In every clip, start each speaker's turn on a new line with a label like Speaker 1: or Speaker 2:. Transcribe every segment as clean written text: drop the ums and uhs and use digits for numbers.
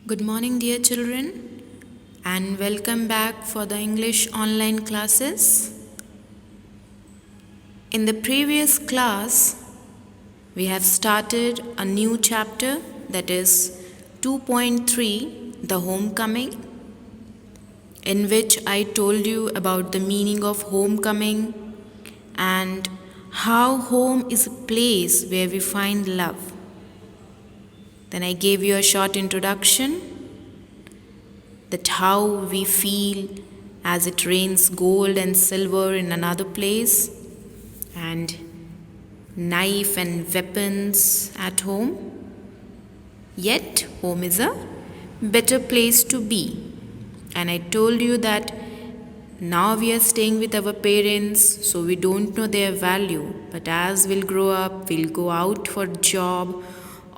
Speaker 1: Good morning, dear children, and welcome back for the English online classes. In the previous class, we have started a new chapter that is 2.3 The Homecoming, in which I told you about the meaning of homecoming and how home is a place where we find love. Then I gave you a short introduction that how we feel as it rains gold and silver in another place and knife and weapons at home. Yet home is a better place to be. And I told you that now we are staying with our parents, so we don't know their value. But as we'll grow up, we'll go out for job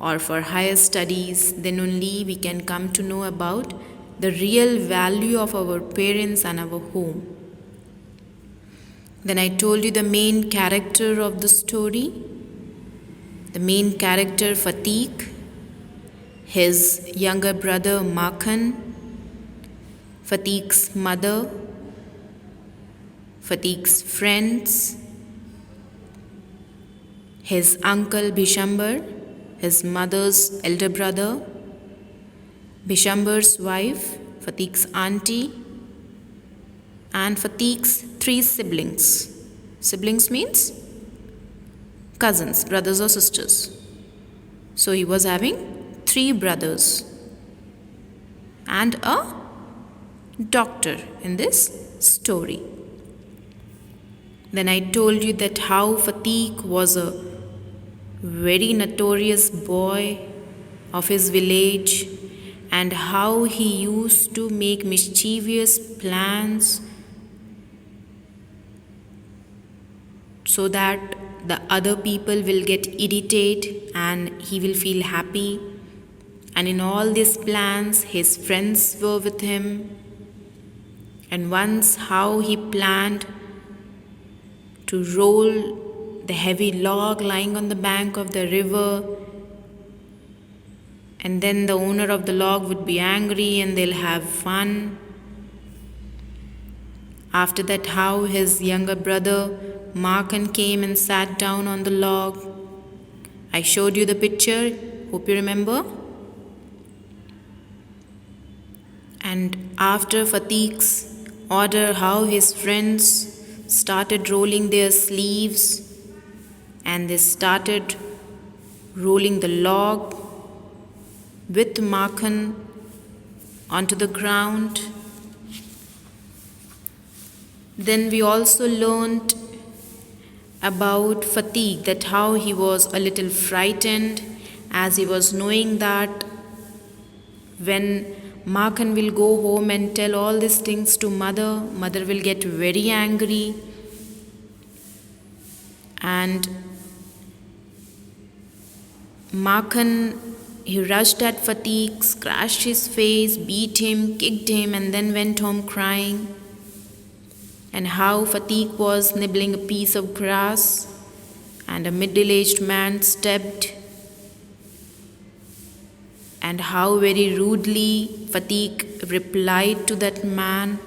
Speaker 1: or for higher studies, then only we can come to know about the real value of our parents and our home. Then I told you the main character of the story. The main character Fatiq, his younger brother Makhan, Fatiq's mother, Fatiq's friends, his uncle Bishambar, his mother's elder brother, Bishambar's wife, Fatiq's auntie, and Fatiq's 3 siblings. Siblings means cousins, brothers or sisters. So he was having 3 brothers and a doctor in this story. Then I told you that how Fatiq was a very notorious boy of his village and how he used to make mischievous plans so that the other people will get irritated and he will feel happy. And in all these plans, his friends were with him. And once how he planned to roll the heavy log lying on the bank of the river, and then the owner of the log would be angry and they'll have fun. After that, how his younger brother Makhan came and sat down on the log. I showed you the picture, hope you remember. And after Fatiq's order, how his friends started rolling their sleeves and they started rolling the log with Makhan onto the ground. Then we also learned about Fatiq, that how he was a little frightened as he was knowing that when Makhan will go home and tell all these things to mother will get very angry. And Makhan, he rushed at Fatiq, scratched his face, beat him, kicked him, and then went home crying. And how Fatiq was nibbling a piece of grass, and a middle-aged man stepped, and how very rudely Fatiq replied to that man.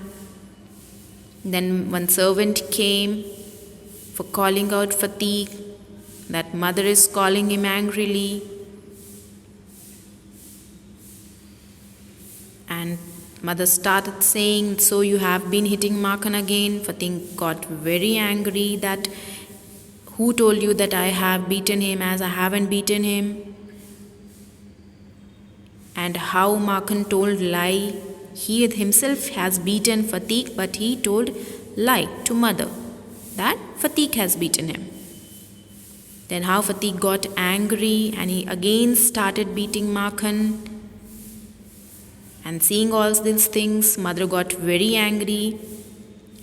Speaker 1: Then one servant came for calling out Fatiq. That mother is calling him angrily. And mother started saying, so you have been hitting Makhan again. Fatiq got very angry that who told you that I have beaten him, as I haven't beaten him. And how Makhan told lie. He himself has beaten Fatiq, but he told lie to mother that Fatiq has beaten him. Then how Fatiq got angry and he again started beating Makhan. And seeing all these things, mother got very angry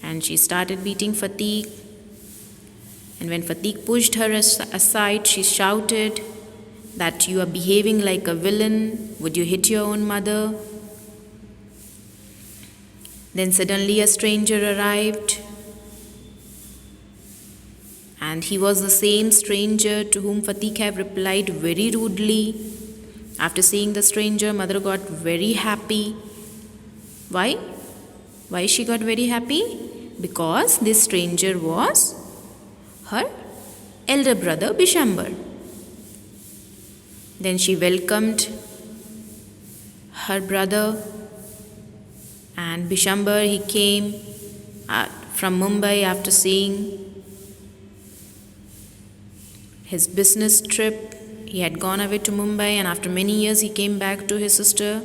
Speaker 1: and she started beating Fatiq. And when Fatiq pushed her aside, she shouted that you are behaving like a villain. Would you hit your own mother? Then suddenly a stranger arrived. And he was the same stranger to whom Fatiq had replied very rudely After seeing the stranger, mother got very happy. Why? Why she got very happy? Because this stranger was her elder brother Bishambar. Then she welcomed her brother, and Bishambar, he came from Mumbai after seeing his business trip. He had gone away to Mumbai, and after many years he came back to his sister.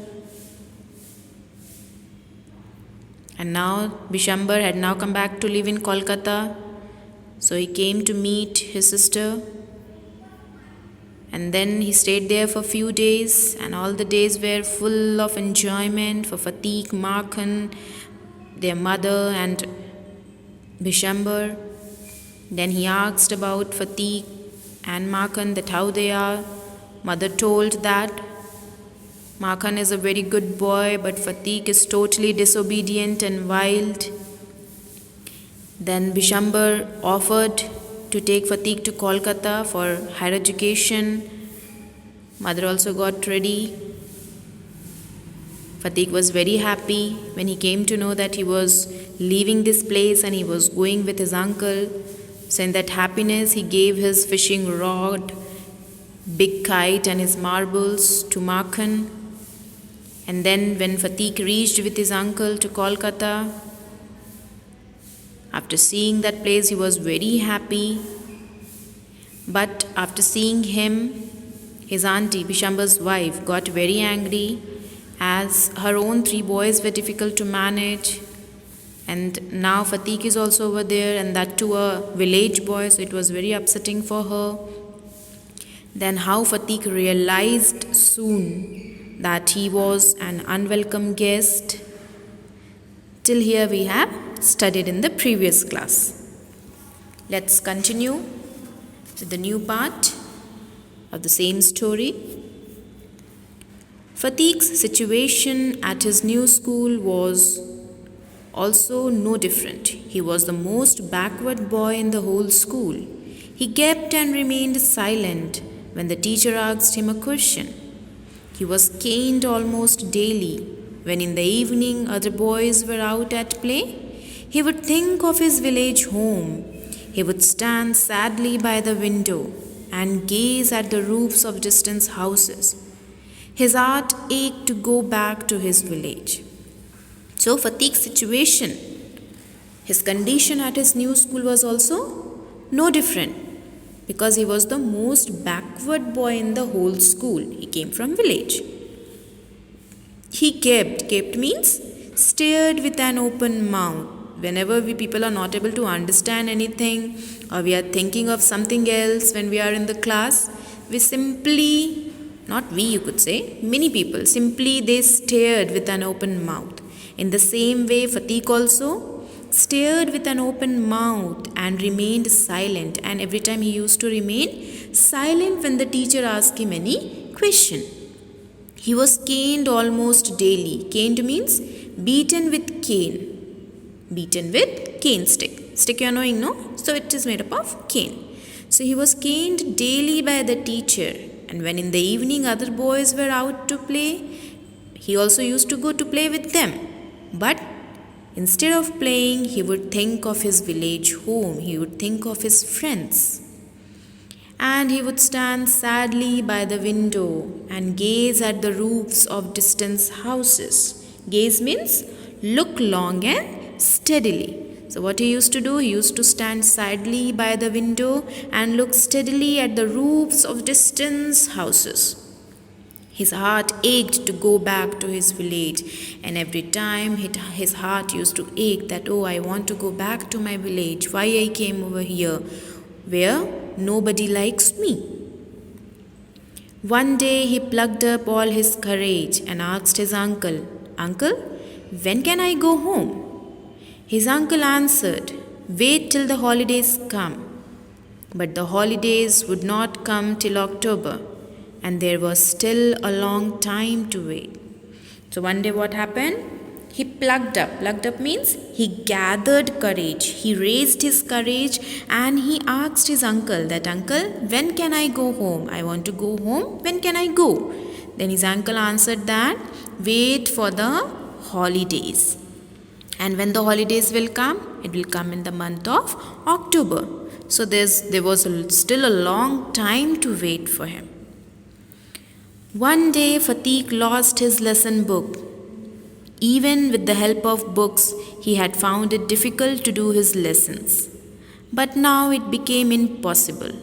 Speaker 1: And now Bishambar had now come back to live in Kolkata. So he came to meet his sister. And then he stayed there for a few days, and all the days were full of enjoyment for Fatiq, Makhan, their mother, and Bishambar. Then he asked about Fatiq and Makhan, that how they are. Mother told that Makhan is a very good boy, but Fatiq is totally disobedient and wild. Then Bishambar offered to take Fatiq to Kolkata for higher education. Mother also got ready. Fatiq was very happy when he came to know that he was leaving this place and he was going with his uncle. So in that happiness, he gave his fishing rod, big kite and his marbles to Makhan. And then when Fatiq reached with his uncle to Kolkata, after seeing that place, he was very happy. But after seeing him, his auntie, Bishambar's wife, got very angry, as her own 3 boys were difficult to manage. And now Fatiq is also over there, and that too a village boy, so it was very upsetting for her. Then how Fatiq realized soon that he was an unwelcome guest. Till here we have studied in the previous class. Let's continue with the new part of the same story. Fatiq's situation at his new school was also no different. He was the most backward boy in the whole school. He kept and remained silent when the teacher asked him a question. He was caned almost daily. When in the evening other boys were out at play, he would think of his village home. He would stand sadly by the window and gaze at the roofs of distant houses. His heart ached to go back to his village. So Fatiq's situation, his condition at his new school was also no different, because he was the most backward boy in the whole school. He came from village. He kept means stared with an open mouth. Whenever we people are not able to understand anything, or we are thinking of something else when we are in the class, we simply, not we you could say, many people simply they stared with an open mouth. In the same way, Fatiq also stared with an open mouth and remained silent, and every time he used to remain silent when the teacher asked him any question. He was caned almost daily. Caned means beaten with cane. Beaten with cane stick. Stick you are knowing, no? So it is made up of cane. So he was caned daily by the teacher. And when in the evening other boys were out to play, he also used to go to play with them. But instead of playing, he would think of his village home. He would think of his friends. And he would stand sadly by the window and gaze at the roofs of distant houses. Gaze means look long and steadily. So what he used to do, he used to stand sadly by the window and look steadily at the roofs of distant houses. His heart ached to go back to his village, and every time his heart used to ache that, oh, I want to go back to my village. Why I came over here where nobody likes me? One day he plucked up all his courage and asked his uncle, Uncle, when can I go home? His uncle answered, Wait till the holidays come. But the holidays would not come till October, and there was still a long time to wait. So one day what happened? He plucked up. Plucked up means he gathered courage. He raised his courage and he asked his uncle that, Uncle, when can I go home? I want to go home. When can I go? Then his uncle answered that, wait for the holidays. And when the holidays will come, it will come in the month of October. So there was still a long time to wait for him. One day, Fatiq lost his lesson book. Even with the help of books, he had found it difficult to do his lessons. But now it became impossible.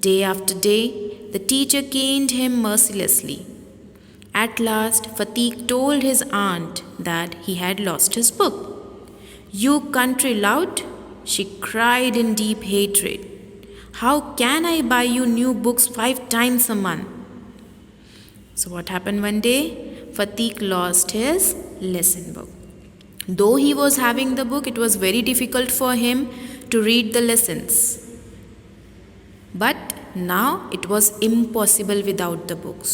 Speaker 1: Day after day, the teacher caned him mercilessly. At last, Fatiq told his aunt that he had lost his book. "You country lout," she cried in deep hatred. "How can I buy you new books 5 times a month?" So what happened one day? Fatiq lost his lesson book. Though he was having the book, it was very difficult for him to read the lessons. But now it was impossible without the books.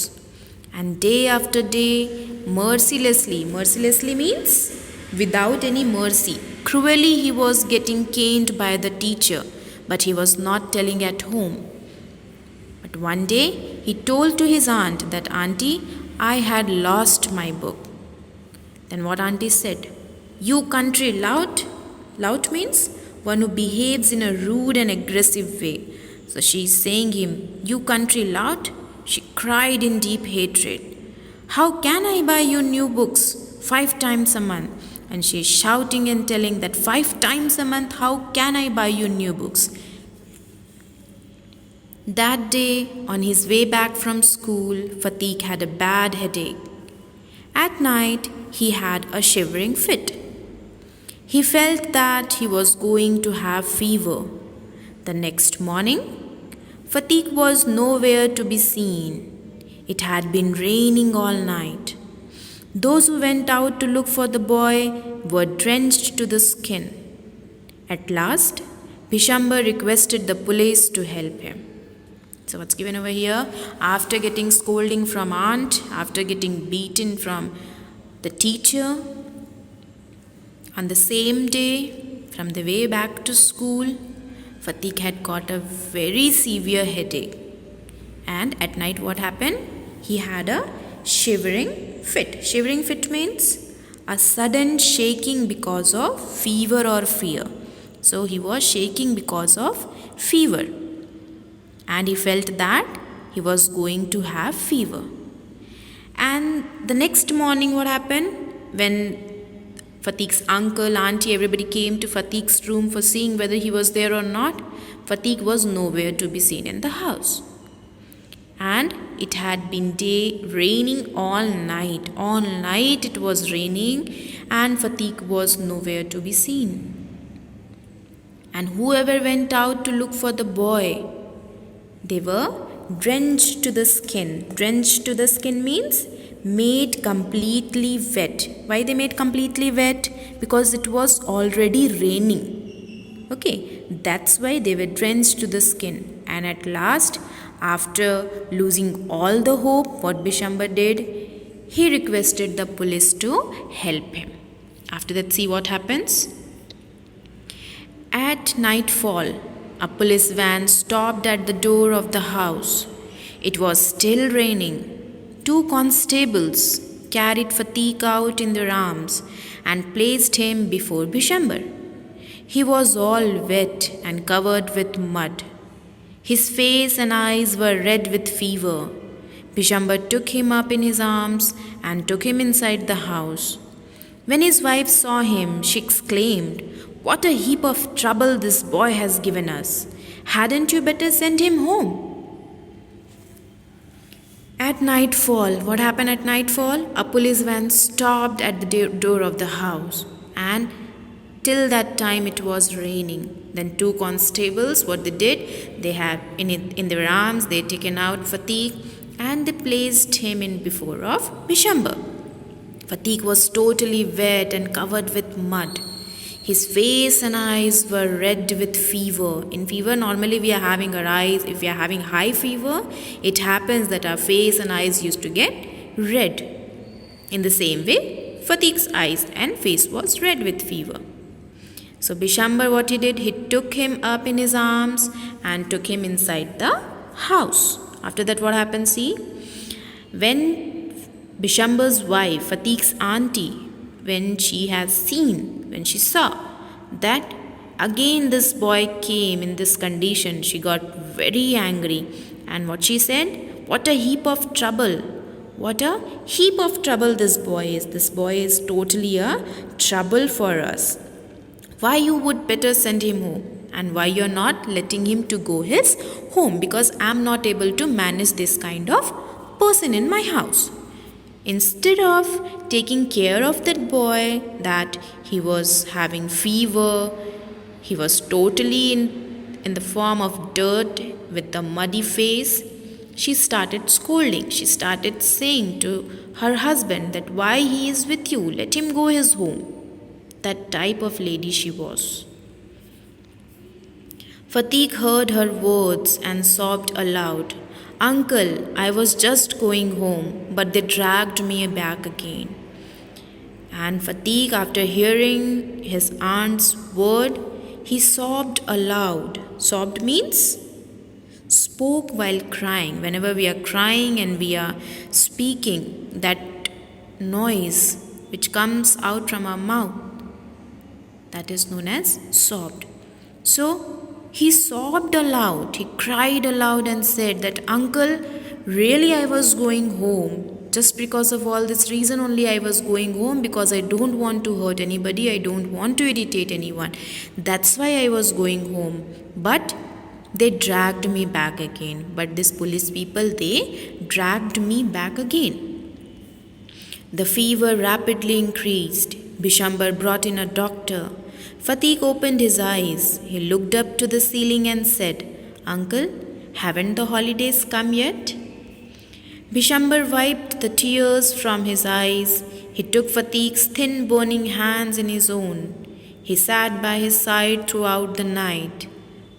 Speaker 1: And day after day, mercilessly means without any mercy, cruelly he was getting caned by the teacher, but he was not telling at home. But one day, he told to his aunt that, "Auntie, I had lost my book." Then what auntie said? "You country lout." Lout means one who behaves in a rude and aggressive way. So she is saying him, "You country lout." She cried in deep hatred. "How can I buy you new books 5 times a month?" And she is shouting and telling that 5 times a month, how can I buy you new books? That day, on his way back from school, Fatiq had a bad headache. At night, he had a shivering fit. He felt that he was going to have fever. The next morning, Fatiq was nowhere to be seen. It had been raining all night. Those who went out to look for the boy were drenched to the skin. At last, Bishambar requested the police to help him. So what's given over here? After getting scolding from aunt, after getting beaten from the teacher, on the same day, from the way back to school, Fatiq had got a very severe headache. And at night what happened? He had a shivering fit. Shivering fit means a sudden shaking because of fever or fear. So he was shaking because of fever. And he felt that he was going to have fever. And the next morning what happened? When Fatiq's uncle, auntie, everybody came to Fatiq's room for seeing whether he was there or not, Fatiq was nowhere to be seen in the house. And it had been raining all night. All night it was raining and Fatiq was nowhere to be seen. And whoever went out to look for the boy, they were drenched to the skin. Drenched to the skin means made completely wet. Why they made completely wet? Because it was already raining. Okay, that's why they were drenched to the skin. And at last, after losing all the hope, what Bishambar did? He requested the police to help him. After that, see what happens? At nightfall, a police van stopped at the door of the house. It was still raining. 2 constables carried Fatiq out in their arms and placed him before Bishambar. He was all wet and covered with mud. His face and eyes were red with fever. Bishambar took him up in his arms and took him inside the house. When his wife saw him, she exclaimed, "What a heap of trouble this boy has given us. Hadn't you better send him home?" At nightfall, what happened at nightfall? A police van stopped at the door of the house, and till that time it was raining. Then 2 constables, what they did? They had in their arms, they taken out Fatiq and they placed him in before of Bishambar. Fatiq was totally wet and covered with mud. His face and eyes were red with fever. In fever, normally we are having our eyes, if we are having high fever, it happens that our face and eyes used to get red. In the same way, Fatiq's eyes and face was red with fever. So Bishambar, what he did? He took him up in his arms and took him inside the house. After that, what happened? See? When Bishambar's wife, Fatiq's auntie, when she saw that again this boy came in this condition, she got very angry. And what she said? What a heap of trouble. What a heap of trouble this boy is. This boy is totally a trouble for us. Why you would better send him home? And why you're not letting him to go his home? Because I'm not able to manage this kind of person in my house. Instead of taking care of that boy, that he was having fever, he was totally in the form of dirt with a muddy face, she started scolding. She started saying to her husband that why he is with you, let him go his home. That type of lady she was. Fatiq heard her words and sobbed aloud. Uncle, I was just going home, but they dragged me back again. And Fatiq, after hearing his aunt's word, he sobbed aloud. Sobbed means spoke while crying. Whenever we are crying and we are speaking, that noise which comes out from our mouth, that is known as sobbed. So he sobbed aloud, he cried aloud and said that, Uncle, really I was going home. Just because of all this reason only I was going home, because I don't want to hurt anybody, I don't want to irritate anyone. That's why I was going home. But they dragged me back again. But these police people, they dragged me back again. The fever rapidly increased. Bishambar brought in a doctor. Fatiq opened his eyes. He looked up to the ceiling and said, Uncle, haven't the holidays come yet? Bishambar wiped the tears from his eyes. He took Fatiq's thin burning hands in his own. He sat by his side throughout the night.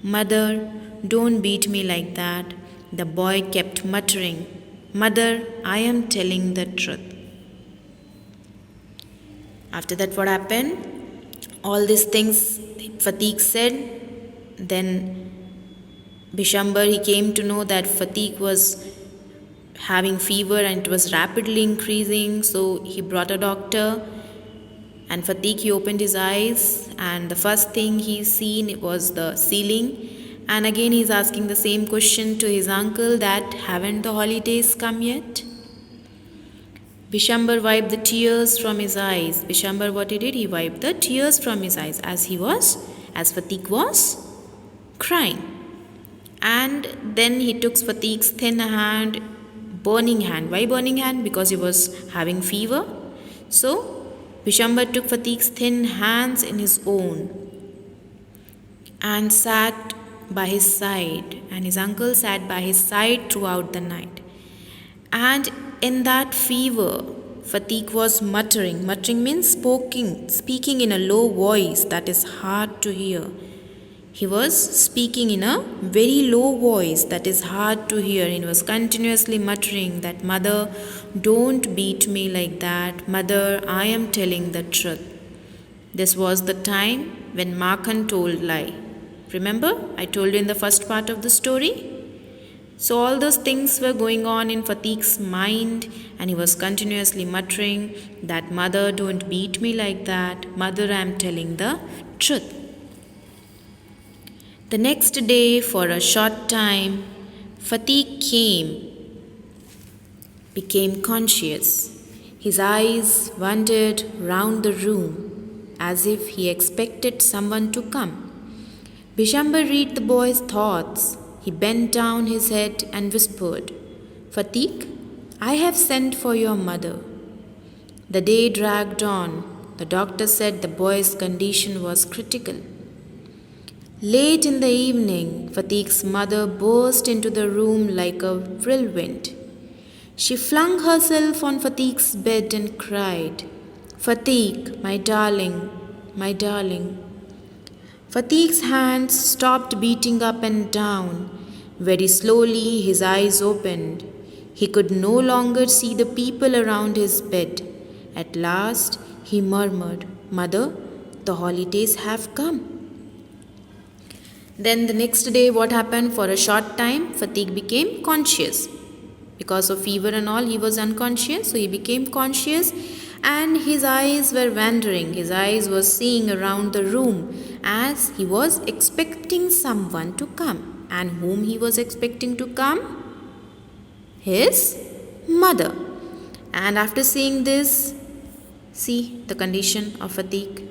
Speaker 1: Mother, don't beat me like that. The boy kept muttering. Mother, I am telling the truth. After that, what happened? All these things Fatiq said. Then Bishambar, he came to know that Fatiq was having fever and it was rapidly increasing. So he brought a doctor. And Fatiq, he opened his eyes, and the first thing he seen was the ceiling. And again he's asking the same question to his uncle that haven't the holidays come yet? Bishambar wiped the tears from his eyes. Bishambar, what he did? He wiped the tears from his eyes as Fatiq was crying. And then he took Fatiq's thin hand, burning hand. Why burning hand? Because he was having fever. So Bishambar took Fatiq's thin hands in his own and sat by his side, and his uncle sat by his side throughout the night. And in that fever, Fatiq was muttering. Muttering means speaking in a low voice that is hard to hear. He was speaking in a very low voice that is hard to hear. He was continuously muttering that, Mother, don't beat me like that. Mother, I am telling the truth. This was the time when Makhan told lie. Remember, I told you in the first part of the story? So all those things were going on in Fatiq's mind, and he was continuously muttering that, Mother, don't beat me like that. Mother, I am telling the truth. The next day, for a short time, Fatiq became conscious. His eyes wandered round the room as if he expected someone to come. Bishambar read the boy's thoughts. He bent down his head and whispered, Fatiq, I have sent for your mother. The day dragged on. The doctor said the boy's condition was critical. Late in the evening, Fatiq's mother burst into the room like a whirlwind. She flung herself on Fatiq's bed and cried, Fatiq, my darling, my darling. Fatiq's hands stopped beating up and down. Very slowly his eyes opened. He could no longer see the people around his bed. At last he murmured, Mother, the holidays have come. Then the next day, what happened? For a short time, Fatiq became conscious. Because of fever and all, he was unconscious, so he became conscious and his eyes were wandering. His eyes were seeing around the room as he was expecting someone to come. And whom he was expecting to come? His mother. And after seeing this, see the condition of Fatik.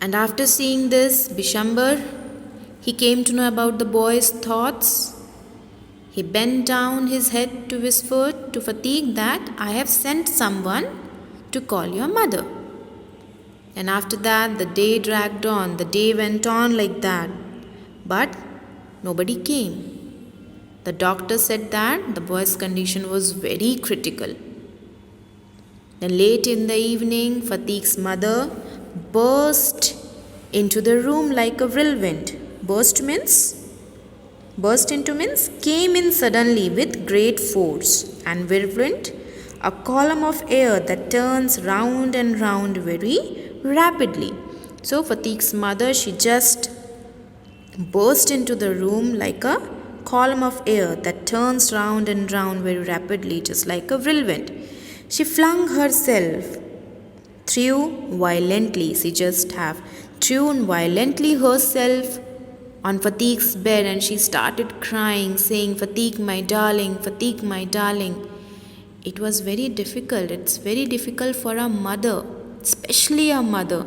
Speaker 1: And after seeing this, Bishambar, he came to know about the boy's thoughts. He bent down his head to whisper to Fatik that I have sent someone to call your mother. And after that, the day dragged on. The day went on like that. But nobody came. The doctor said that the boy's condition was very critical. Then late in the evening, Fatik's mother burst into the room like a whirlwind. Burst into means came in suddenly with great force, and whirlwind, a column of air that turns round and round very rapidly. So Fatik's mother, she just burst into the room like a column of air that turns round and round very rapidly, just like a whirlwind. She flung herself threw violently herself on Fatik's bed, and she started crying, saying, Fatik, my darling, Fatik, my darling. It was very difficult. It's very difficult for a mother, especially a mother,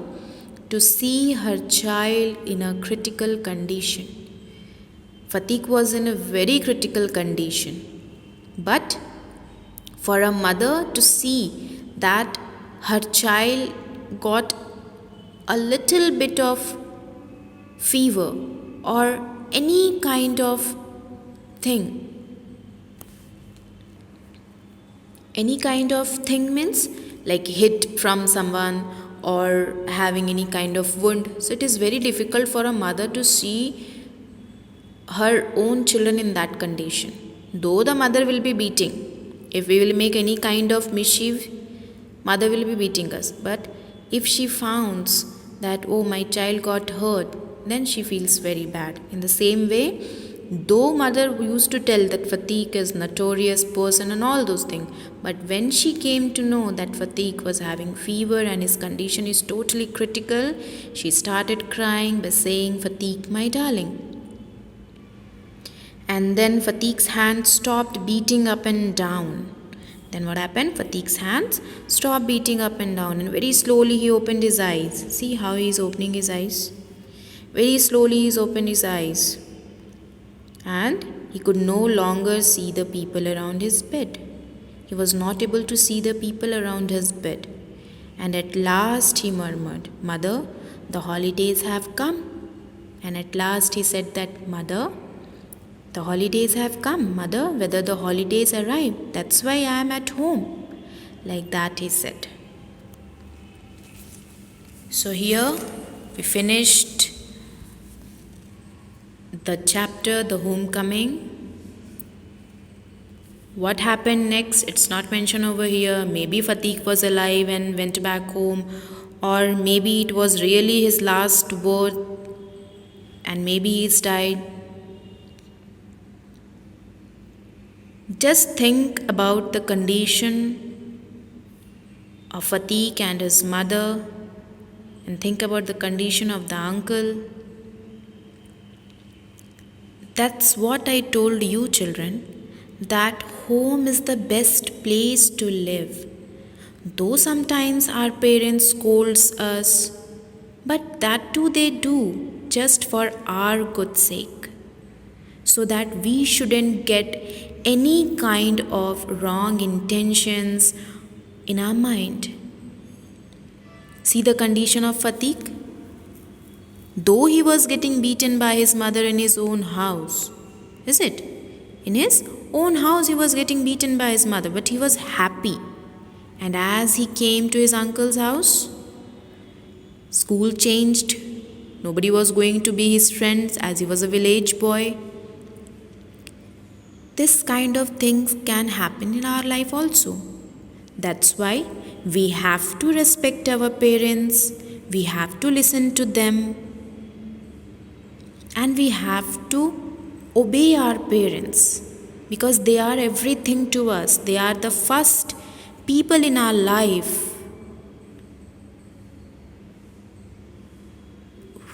Speaker 1: to see her child in a critical condition. Fatik was in a very critical condition. But for a mother to see that her child got a little bit of fever or any kind of thing means like hit from someone or having any kind of wound. So it is very difficult for a mother to see her own children in that condition. Though the mother will be beating, if we will make any kind of mischief, mother will be beating us. But if she finds that, oh, my child got hurt, then she feels very bad. In the same way, though mother used to tell that Fatik is notorious person and all those things, but when she came to know that Fatik was having fever and his condition is totally critical, she started crying by saying, Fatik, my darling. And then Fatik's hand stopped beating up and down. Then what happened? Fatik's hands stopped beating up and down, and very slowly he opened his eyes. See how he is opening his eyes? Very slowly he opened his eyes, and he could no longer see the people around his bed. He was not able to see the people around his bed. And at last he murmured, Mother, the holidays have come. And at last he said that, Mother, the holidays have come. Mother, whether the holidays arrive, that's why I am at home. Like that he said. So here we finished the chapter, the homecoming. What happened next? It's not mentioned over here. Maybe Fatik was alive and went back home, or maybe it was really his last word and maybe he's died. Just think about the condition of Fatik and his mother, and think about the condition of the uncle. That's what I told you, children, that home is the best place to live. Though sometimes our parents scolds us, but that too they do just for our good sake, so that we shouldn't get any kind of wrong intentions in our mind. See the condition of Fatik? Though he was getting beaten by his mother in his own house, is it? In his own house he was getting beaten by his mother, but he was happy. And as he came to his uncle's house, school changed. Nobody was going to be his friends as he was a village boy. This kind of things can happen in our life also. That's why we have to respect our parents, we have to listen to them, and we have to obey our parents. because they are everything to us. They are the first people in our life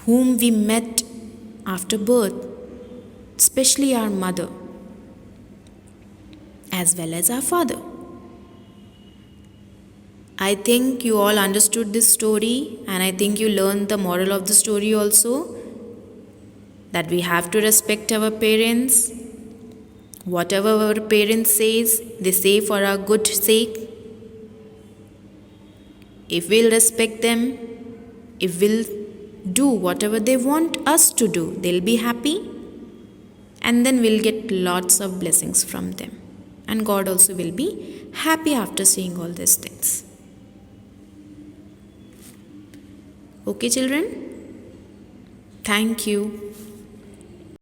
Speaker 1: whom we met after birth, especially our mother as well as our father. I think you all understood this story, and I think you learned the moral of the story also, that we have to respect our parents. Whatever our parents says, they say for our good sake. If we'll respect them, if we'll do whatever they want us to do, they'll be happy, and then we'll get lots of blessings from them. And God also will be happy after seeing all these things. Okay, children? Thank you.